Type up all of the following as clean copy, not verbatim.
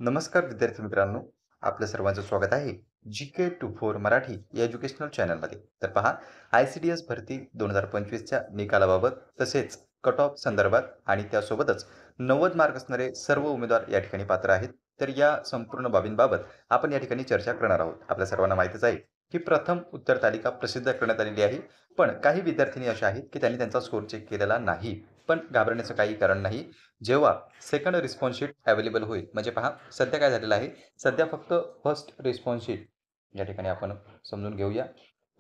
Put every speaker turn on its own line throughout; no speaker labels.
नमस्कार विद्यार्थी मित्रांनो, आपल्या सर्वांचं स्वागत आहे GK24 मराठी या एज्युकेशनल चॅनलमध्ये. तर पहा, ICDS भरती 2025च्या निकालाबाबत तसेच कट ऑफ संदर्भात आणि त्यासोबतच 90 मार्क असणारे सर्व उमेदवार या ठिकाणी पात्र आहेत. तर या संपूर्ण बाबींबाबत आपण या ठिकाणी चर्चा करणार आहोत. आपल्या सर्वांना माहितीच आहे की प्रथम उत्तर तालिका प्रसिद्ध करण्यात आलेली आहे. पण काही विद्यार्थिनी अशा आहेत की त्यांनी त्यांचा स्कोर चेक केलेला नाही. पण घाबरण्याचं काही कारण नाही. जेव्हा सेकंड रिस्पॉन्स शीट अवेलेबल होईल, म्हणजे पहा सध्या काय झालेलं आहे, सध्या फक्त फर्स्ट रिस्पॉन्स शीट या ठिकाणी आपण समजून घेऊया.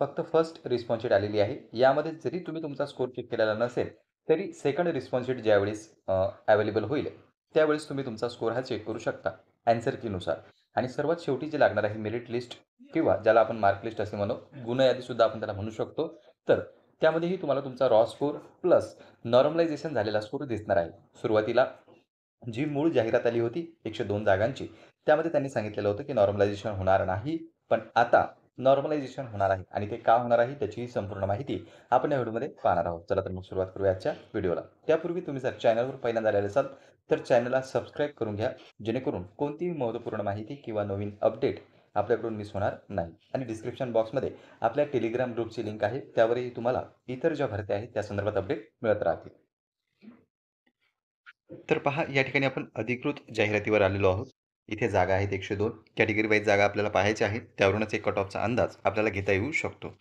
फक्त फर्स्ट रिस्पॉन्स शीट आलेली आहे. यामध्ये जरी तुम्ही तुमचा स्कोर चेक केलेला नसेल, तरी सेकंड रिस्पॉन्स शीट ज्यावेळेस अवेलेबल होईल, त्यावेळेस तुम्ही तुमचा स्कोर हा चेक करू शकता ॲन्सर कीनुसार. आणि सर्वात शेवटी जे लागणार आहे मेरिट लिस्ट किंवा ज्याला आपण मार्क लिस्ट असे म्हणू, गुणयादीसुद्धा आपण त्याला म्हणू शकतो. तर त्यामध्येही तुम्हाला तुमचा रॉ स्कोर प्लस नॉर्मलायझेशन झालेला स्कोर दिसणार आहे. सुरुवातीला जी मूळ जाहिरात आली होती 102 जागांची, त्यामध्ये त्यांनी सांगितलेलं होतं की नॉर्मलायझेशन होणार नाही. पण आता नॉर्मलायझेशन होणार आहे आणि ते का होणार आहे त्याची संपूर्ण माहिती आपण या व्हिडिओमध्ये पाहणार आहोत. चला तर मग सुरुवात करूया आजच्या व्हिडिओला. त्यापूर्वी तुम्ही जर चॅनलवर पहिल्यांदा आलेले असाल, तर चॅनलला सबस्क्राईब करून घ्या, जेणेकरून कोणतीही महत्त्वपूर्ण माहिती किंवा नवीन अपडेट आपल्याकडून मिस होणार नाही. आणि डिस्क्रिप्शन बॉक्समध्ये आपल्या टेलिग्राम ग्रुपची लिंक आहे, त्यावरही तुम्हाला इतर ज्या भरत्या आहेत त्या संदर्भात अपडेट मिळत राहतील. तर पहा, या ठिकाणी आपण अधिकृत जाहिरातीवर आलेलो आहोत. इथे जागा आहेत 102. कॅटेगरी वाईज जागा आपल्याला पाहायच्या आहेत. त्यावरूनच एक कट ऑफचा अंदाज आपल्याला घेता येऊ शकतो.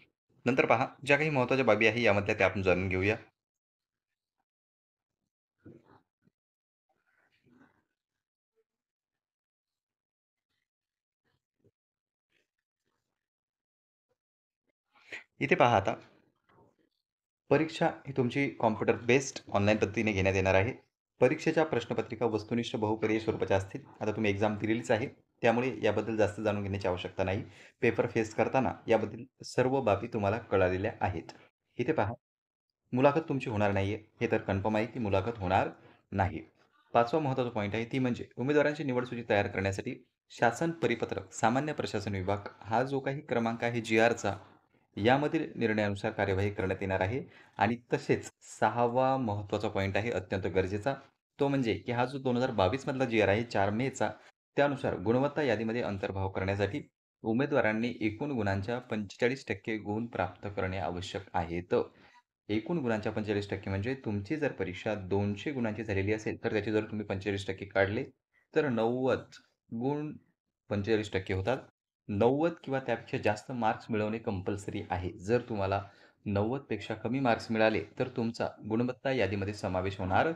नंतर पहा, ज्या काही महत्त्वाच्या बाबी आहे यामधल्या त्या आपण जाणून घेऊया. इथे पहा आता, परीक्षा ही तुमची कॉम्प्युटर बेस्ड ऑनलाईन पद्धतीने घेण्यात येणार आहे. परीक्षेच्या प्रश्नपत्रिका वस्तुनिष्ठ बहुपर्यायी स्वरूपाच्या असतील. आता तुम्ही एक्झाम दिलेलीच आहे, त्यामुळे याबद्दल जास्त जाणून घेण्याची आवश्यकता नाही. पेपर फेस करताना याबद्दल सर्व बाबी तुम्हाला कळालेल्या आहेत. इथे पहा, मुलाखत तुमची होणार नाहीये. हे तर कन्फर्म आहे की मुलाखत होणार नाही. 5वा महत्त्वाचा पॉईंट आहे ती म्हणजे उमेदवारांची निवड सूची तयार करण्यासाठी शासन परिपत्रक सामान्य प्रशासन विभाग हा जो काही क्रमांक आहे जी-आरचा, यामधील निर्णयानुसार कार्यवाही करण्यात येणार आहे. आणि तसेच 6वा महत्त्वाचा पॉईंट आहे अत्यंत गरजेचा, तो म्हणजे की हा जो 2022 मधला जी-आर आहे 4 मेचा, त्यानुसार गुणवत्ता यादीमध्ये अंतर्भाव करण्यासाठी उमेदवारांनी एकूण गुणांच्या 45% गुण प्राप्त करणे आवश्यक आहे. एकूण गुणांच्या 45% म्हणजे तुमची जर परीक्षा 200 गुणांची झालेली असेल, तर त्याचे जर तुम्ही 45% काढले, तर 90 गुण 45% होतात. 90 किंवा त्यापेक्षा जास्त मार्क्स मिळवणे कंपल्सरी आहे. जर तुम्हाला 90 पेक्षा कमी मार्क्स मिळाले, तर तुमचा गुणवत्ता यादीमध्ये समावेश होणार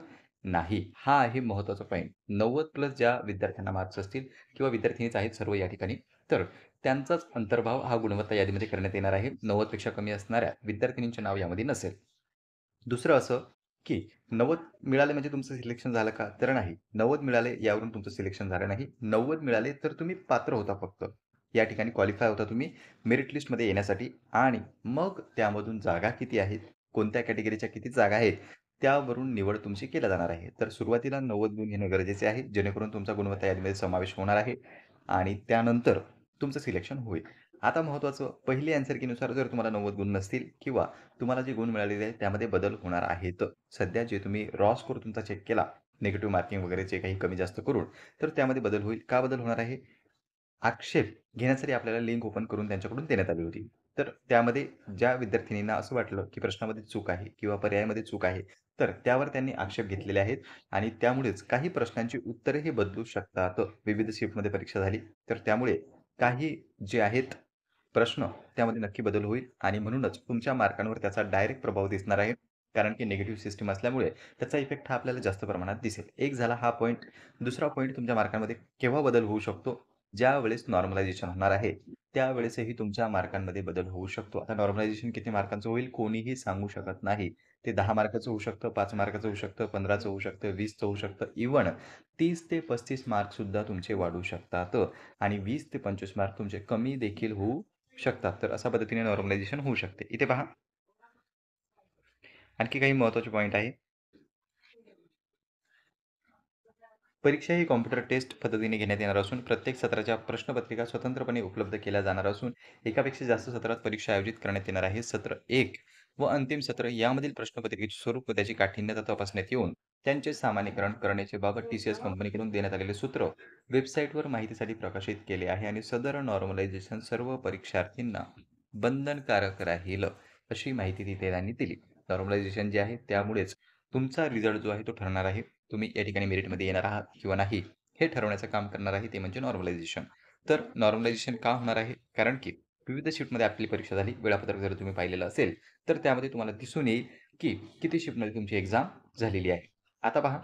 नाही. हा आहे महत्त्वाचा पॉइंट. 90 प्लस ज्या विद्यार्थ्यांना मार्क्स असतील किंवा विद्यार्थिनीच आहेत सर्व या ठिकाणी, तर त्यांचाच अंतर्भाव हा गुणवत्ता यादीमध्ये करण्यात येणार आहे. 90 पेक्षा कमी असणाऱ्या विद्यार्थिनींचे नाव यामध्ये नसेल. दुसरं असं, की 90 मिळाले म्हणजे तुमचं सिलेक्शन झालं का? तर नाही. 90 मिळाले यावरून तुमचं सिलेक्शन झालं नाही. 90 मिळाले तर तुम्ही पात्र होता फक्त. या ठिकाणी क्वालिफाय होता तुम्ही मेरिट लिस्टमध्ये येण्यासाठी. आणि मग त्यामधून जागा किती आहेत, कोणत्या कॅटेगरीच्या किती जागा आहेत, त्यावरून निवड तुमची केल्या जाणार आहे. तर सुरुवातीला 90 गुण घेणं गरजेचे आहे, जेणेकरून तुमचा गुणवत्ता यादीमध्ये समावेश होणार आहे आणि त्यानंतर तुमचं सिलेक्शन होईल. आता महत्त्वाचं, पहिली ॲन्सर कीनुसार जर तुम्हाला 90 गुण नसतील किंवा तुम्हाला जे गुण मिळालेले आहेत त्यामध्ये बदल होणार आहेत. सध्या जे तुम्ही रॉ स्कोर तुमचा चेक केला, निगेटिव्ह मार्किंग वगैरे जे काही कमी जास्त करून, तर त्यामध्ये बदल होईल. का बदल होणार आहे? आक्षेप घेण्यासाठी आपल्याला लिंक ओपन करून त्यांच्याकडून देण्यात आली होती. तर त्यामध्ये ज्या विद्यार्थिनींना असं वाटलं, की प्रश्नामध्ये चूक आहे किंवा पर्यायामध्ये चूक आहे, तर त्यावर त्यांनी आक्षेप घेतलेले आहेत आणि त्यामुळेच काही प्रश्नांची उत्तरेही बदलू शकतात. विविध शिफ्टमध्ये परीक्षा झाली, तर त्यामुळे काही जे आहेत प्रश्न, त्यामध्ये नक्की बदल होईल आणि म्हणूनच तुमच्या मार्कांवर त्याचा डायरेक्ट प्रभाव दिसणार आहे. कारण की निगेटिव्ह सिस्टम असल्यामुळे त्याचा इफेक्ट हा आपल्याला जास्त प्रमाणात दिसेल. एक झाला हा पॉइंट. दुसरा पॉइंट, तुमच्या मार्कांमध्ये केव्हा बदल होऊ शकतो? ज्यावेळेस नॉर्मलायझेशन होणार आहे, त्यावेळेसही तुमच्या मार्कांमध्ये बदल होऊ शकतो. आता नॉर्मलायझेशन किती मार्कांचं होईल कोणीही सांगू शकत नाही. ते 10 मार्काचं होऊ शकतं, 5 मार्काचं होऊ शकतं, 15चं होऊ शकतं, 20चं होऊ शकतं. इव्हन 30 ते 35 मार्कसुद्धा तुमचे वाढू शकतात आणि 20 ते 25 मार्क तुमचे कमी देखील होऊ शकतात. तर अशा पद्धतीने नॉर्मलायझेशन होऊ शकते. इथे पहा, आणखी काही महत्त्वाचे पॉइंट आहे. परीक्षा ही कॉम्प्युटर टेस्ट पद्धतीने घेण्यात येणार असून प्रत्येक सत्राच्या प्रश्नपत्रिका स्वतंत्रपणे उपलब्ध केल्या जाणार असून एकापेक्षा जास्त सत्रात परीक्षा आयोजित करण्यात येणार आहे. सत्र 1 व अंतिम सत्र यामधील प्रश्नपत्रिकेचे स्वरूप व त्याची काठिण्यता तपासण्यात येऊन त्यांचे सामान्यीकरण करण्याचे बाबत TCS कंपनीकडून देण्यात आलेले सूत्र वेबसाईटवर माहितीसाठी प्रकाशित केले आहे आणि सदर नॉर्मलायझेशन सर्व परीक्षार्थींना बंधनकारक राहील, अशी माहिती तिथे त्यांनी दिली. नॉर्मलायझेशन जे आहे त्यामुळेच तुमचा रिझल्ट जो आहे तो ठरणार आहे. तुम्ही या ठिकाणी मेरिटमध्ये येणार आहात किंवा नाही, हे ठरवण्याचं काम करणार आहे ते म्हणजे नॉर्मलायझेशन. तर नॉर्मलायझेशन का होणार आहे? कारण की विविध शिफ्टमध्ये आपली परीक्षा झाली. वेळापत्रक जर तुम्ही पाहिलेलं असेल, तर त्यामध्ये तुम्हाला दिसून येईल, की किती शिफ्टमध्ये तुमची एक्झाम झालेली आहे. आता पहा,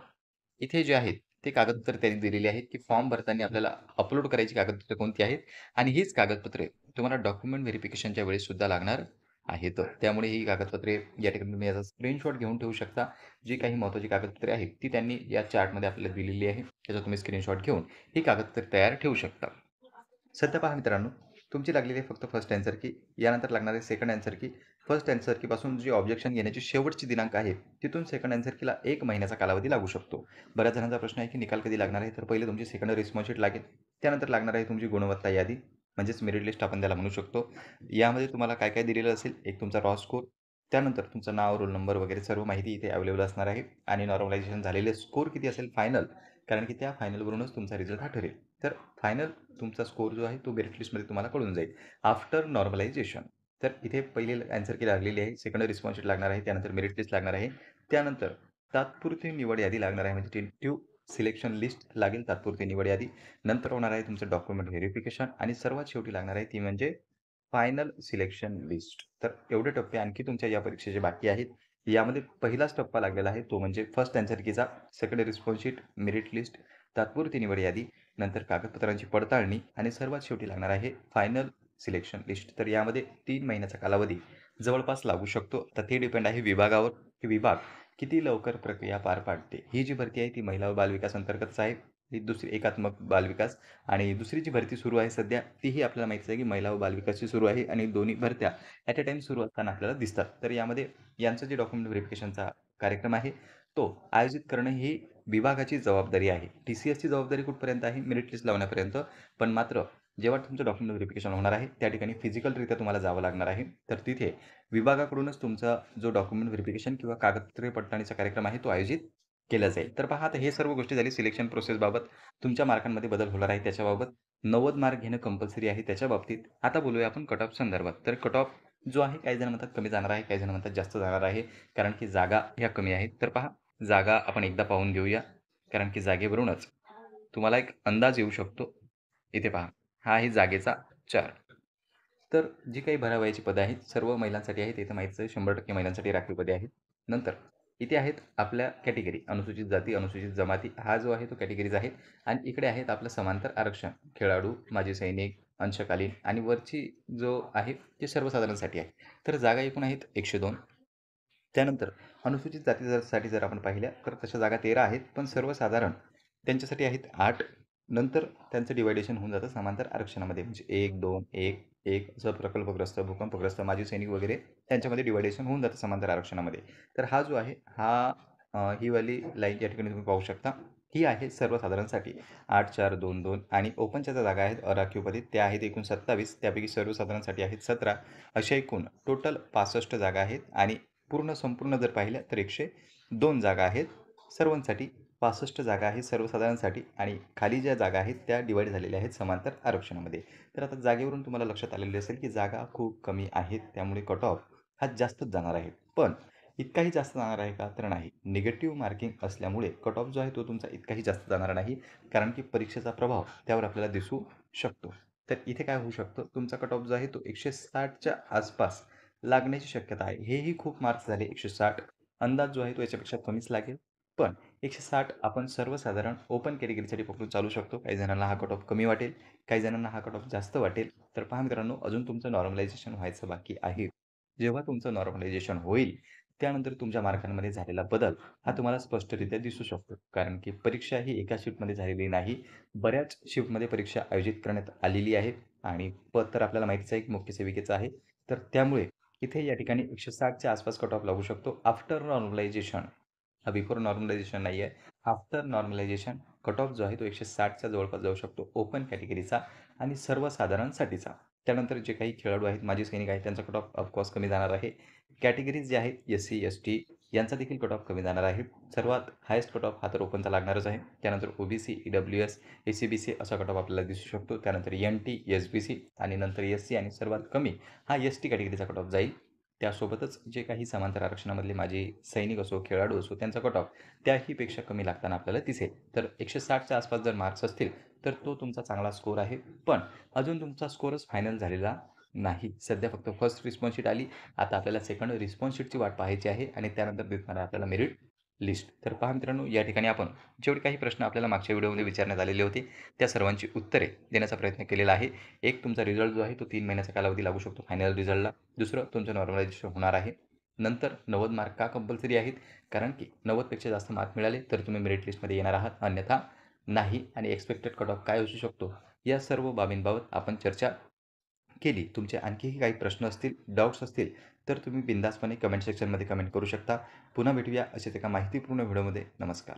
इथे जे आहेत ते कागदपत्र त्यांनी दिलेली आहेत, की फॉर्म भरताना आपल्याला अपलोड करायची कागदपत्रे कोणती आहेत आणि हीच कागदपत्रे तुम्हाला डॉक्युमेंट व्हेरिफिकेशनच्या वेळेस सुद्धा लागणार आहेत. त्यामुळे ही कागदपत्रे या ठिकाणी तुम्ही याचा स्क्रीनशॉट घेऊन ठेवू शकता. जी काही महत्त्वाची कागदपत्रे आहेत, ती त्यांनी या चार्टमध्ये आपल्याला दिलेली आहे. त्याचा तुम्ही स्क्रीनशॉट घेऊन ही कागदपत्रे तयार ठेवू शकता. सध्या पहा मित्रांनो, तुमची लागलेली आहे फक्त फर्स्ट अँसर की. यानंतर लागणार आहे second answer key. First answer कीपासून जी ऑब्जेक्शन घेण्याची शेवटची दिनांक आहे, तिथून सेकंड अँसर कीला 1 महिन्याचा कालावधी लागू शकतो. बऱ्याच जणांचा प्रश्न आहे की निकाल कधी लागणार आहे? तर पहिले तुमची सेकंड रिस्पॉन्स शीट लागेल. त्यानंतर लागणार आहे तुमची गुणवत्ता यादी, म्हणजेच मेरिट लिस्ट आपण त्याला म्हणू शकतो. यामध्ये तुम्हाला काय-काय दिलेलं असेल, एक तुमचा रॉ स्कोर, त्यानंतर तुमचं नाव, रोल नंबर वगैरे सर्व माहिती इथे अवेलेबल असणार आहे आणि नॉर्मलायझेशन झालेले स्कोर किती असेल फायनल, कारण की त्या फायनलवरूनच तुमचा रिझल्ट हा ठरेल. तर फायनल तुमचा स्कोर जो आहे तो मेरिट लिस्टमध्ये तुम्हाला कळून जाईल आफ्टर नॉर्मलायझेशन. तर इथे पहिले आन्सर की लागलेली आहे, सेकंड रिस्पॉन्स शीट लागणार आहे, त्यानंतर मेरिट लिस्ट लागणार आहे, त्यानंतर तात्पुरती निवड यादी लागणार आहे, म्हणजे टेंटेटिव्ह सिलेक्शन लिस्ट लागेल, तात्पुरती निवड यादी. नंतर होणार आहे तुमचं डॉक्युमेंट व्हेरिफिकेशन आणि सर्वात शेवटी लागणार आहे ती म्हणजे फायनल सिलेक्शन लिस्ट. तर एवढे टप्पे आणखी तुमच्या या परीक्षेचे बाकी आहेत. यामध्ये पहिलाच टप्पा लागलेला आहे तो म्हणजे फर्स्ट आन्सर कीचा, second response sheet, merit list, तात्पुरती निवड यादी, नंतर कागदपत्रांची पडताळणी आणि सर्वात शेवटी लागणार आहे फायनल सिलेक्शन लिस्ट. तर यामध्ये 3 महिन्याचा कालावधी जवळपास लागू शकतो. तर ते डिपेंड आहे विभागावर, की विभाग किती लवकर प्रक्रिया पार पाडते. ही जी भरती आहे ती महिला व बालविकास अंतर्गतच आहे. ही दुसरी एकात्मक बालविकास आणि दुसरी जी भरती सुरू आहे सध्या, तीही आपल्याला माहितीच आहे की महिला व बालविकासची सुरू आहे आणि दोन्ही भरत्या ॲट अ टाईम सुरू असताना आपल्याला दिसतात. तर यामध्ये यांचं जे डॉक्युमेंट व्हेरिफिकेशनचा कार्यक्रम आहे, तो आयोजित करणं ही विभागाची जबाबदारी आहे. TCSची जबाबदारी कुठपर्यंत आहे? मेरिट लिस्ट लावण्यापर्यंत. पण मात्र जेव्हा तुमचं डॉक्युमेंट व्हेरिफिकेशन होणार आहे, त्या ठिकाणी फिजिकलरित्या तुम्हाला जावं लागणार आहे. तर तिथे विभागाकडूनच तुमचा जो डॉक्युमेंट व्हेरिफिकेशन किंवा कागदपत्रे पडताळणीचा कार्यक्रम आहे, तो आयोजित केला जाईल. तर पहा आता हे सर्व गोष्टी झाली सिलेक्शन प्रोसेसबाबत. तुमच्या मार्कांमध्ये बदल होणार आहे त्याच्याबाबत. 90 मार्क घेणं कंपल्सरी आहे त्याच्या बाबतीत. आता बोलूया आपण कट ऑफ संदर्भात. तर कट ऑफ जो आहे काही जण म्हणतात कमी जाणार आहे, काही जण म्हणतात जास्त जाणार आहे, कारण की जागा ह्या कमी आहेत. तर पहा, जागा आपण एकदा पाहून घेऊया, कारण की जागेवरूनच तुम्हाला एक अंदाज येऊ शकतो. इथे पहा, हा आहे जागेचा चार्ट. तर जी काही भरावयाची पदं आहेत, सर्व महिलांसाठी आहेत. इथं माहीतच आहे 100% महिलांसाठी राखीव पदे आहेत. नंतर इथे आहेत आपल्या कॅटेगरी, अनुसूचित जाती, अनुसूचित जमाती हा जो आहे तो कॅटेगरीज आहेत आणि इकडे आहेत आपलं समांतर आरक्षण, खेळाडू, माजी सैनिक, अंशकालीन आणि वरची जो आहे ते सर्वसाधारणसाठी आहे. तर जागा एकूण आहेत 102. त्यानंतर अनुसूचित जातीसाठी जर आपण पाहिल्या तर तशा जागा 13 आहेत, पण सर्वसाधारण त्यांच्यासाठी आहेत 8. नंतर त्यांचं डिव्हायडेशन होऊन जातं समांतर आरक्षणामध्ये, म्हणजे 1, 2, 1, 1 असं प्रकल्पग्रस्त, भूकंपग्रस्त, माजी सैनिक वगैरे त्यांच्यामध्ये डिव्हायडेशन होऊन जातं समांतर आरक्षणामध्ये. तर हा जो आहे ही वाली लाईन या ठिकाणी तुम्ही पाहू शकता. ही आहे सर्वसाधारणसाठी 8, 4, 2, 2 आणि ओपनच्या ज्या जागा आहेत अराखीवपदी त्या आहेत एकूण 27. त्यापैकी सर्वसाधारणसाठी आहेत 17. अशा एकूण टोटल 65 जागा आहेत आणि संपूर्ण जर पाहिल्या तर 102 जागा आहेत सर्वांसाठी. 65 जागा आहेत सर्वसाधारणसाठी आणि खाली ज्या जागा आहेत त्या डिवाईड झालेल्या आहेत समांतर आरक्षणामध्ये. तर आता जागेवरून तुम्हाला लक्षात आलेले असेल की जागा खूप कमी आहेत, त्यामुळे कट ऑफ हा जास्तच जाणार आहे. पण इतकाही जास्त जाणार आहे का? तर नाही. निगेटिव्ह मार्किंग असल्यामुळे कट ऑफ जो आहे तो तुमचा इतकाही जास्त जाणार नाही, कारण की परीक्षेचा प्रभाव त्यावर आपल्याला दिसू शकतो. तर इथे काय होऊ शकतं, तुमचा कट ऑफ जो आहे तो 160च्या आसपास लागण्याची शक्यता आहे. हेही खूप मार्क्स झाले 160. अंदाज जो आहे तो याच्यापेक्षा कमीच लागेल. पण 160 आपण सर्वसाधारण ओपन कॅटेगरीसाठी पकडून चालू शकतो. काही जणांना हा कट ऑफ कमी वाटेल, काही जणांना हा कट ऑफ जास्त वाटेल. तर पहा मित्रांनो, अजून तुमचं नॉर्मलायझेशन व्हायचं बाकी आहे. जेव्हा तुमचं नॉर्मलायझेशन होईल, त्यानंतर तुमच्या मार्कांमध्ये झालेला बदल हा तुम्हाला स्पष्टरित्या दिसू शकतो. कारण की परीक्षा ही एका शिफ्टमध्ये झालेली नाही. बऱ्याच शिफ्टमध्ये परीक्षा आयोजित करण्यात आलेली आहे आणि पद तर आपल्याला माहितीच आहे की मुख्य सेविकेचं आहे. तर त्यामुळे इथे या ठिकाणी 160च्या आसपास कट ऑफ लागू शकतो. आफ्टर नॉर्मलायझेशन, हा बिफोर नॉर्मलायझेशन नाही आहे. आफ्टर नॉर्मलायझेशन कट ऑफ जो आहे तो 160च्या जवळपास जाऊ शकतो ओपन कॅटेगरीचा आणि सर्वसाधारणसाठीचा. त्यानंतर जे काही खेळाडू आहेत, माजी सैनिक आहेत, त्यांचा कट ऑफ ऑफकोर्स कमी जाणार आहे. कॅटेगरीज जे आहेत एस-सी, एस-टी यांचा देखील कट ऑफ कमी जाणार आहे. सर्वात हायेस्ट कट ऑफ हा तर ओपनचा लागणारच आहे. त्यानंतर ओ-बी-सी, ई-डब्ल्यू-एस, एस-सी-बी-सी असा कट ऑफ आपल्याला दिसू शकतो. त्यानंतर एन-टी, एस-बी-सी आणि नंतर एस-सी आणि सर्वात कमी हा एस-टी कॅटेगरीचा कट ऑफ जाईल. त्यासोबतच जे काही समांतर आरक्षणामधले माजी सैनिक असो, खेळाडू असो त्यांचा कट ऑफ त्याहीपेक्षा कमी लागताना आपल्याला दिसेल. तर 160च्या आसपास जर मार्क्स असतील, तर तो तुमचा चांगला स्कोर आहे. पण अजून तुमचा स्कोरच फायनल झालेला नाही. सध्या फक्त फर्स्ट रिस्पॉन्स शीट आली. आता आपल्याला सेकंड रिस्पॉन्स शीटची वाट पाहायची आहे आणि त्यानंतर दिसणार आहे आपल्याला मेरिट लिस्ट. तर पहा मित्रांनो, या ठिकाणी आपण जेवढे काही प्रश्न आपल्याला मागच्या व्हिडिओमध्ये विचारण्यात आलेले होते, त्या सर्वांची उत्तरे देण्याचा प्रयत्न केलेला आहे. एक तुमचा रिझल्ट जो आहे तो 3 महिन्याचा कालावधी लागू शकतो फायनल रिझल्टला. दुसरं तुमचं नॉर्मलायझेशन होणार आहे. नंतर 90 मार्क का कंपल्सरी आहेत? कारण की 90 पेक्षा जास्त मार्क मिळाले तर तुम्ही मेरिट लिस्टमध्ये येणार आहात, अन्यथा नाही. आणि एक्स्पेक्टेड कट ऑफ काय असू शकतो? या सर्व बाबींबाबत आपण चर्चा केली. तुमचे आणखीही काही प्रश्न असतील, डाउट्स असतील, तर तुम्ही बिनधास्तपणे कमेंट सेक्शनमध्ये कमेंट करू शकता. पुन्हा भेटूया अशाच एका माहितीपूर्ण व्हिडिओमध्ये. नमस्कार.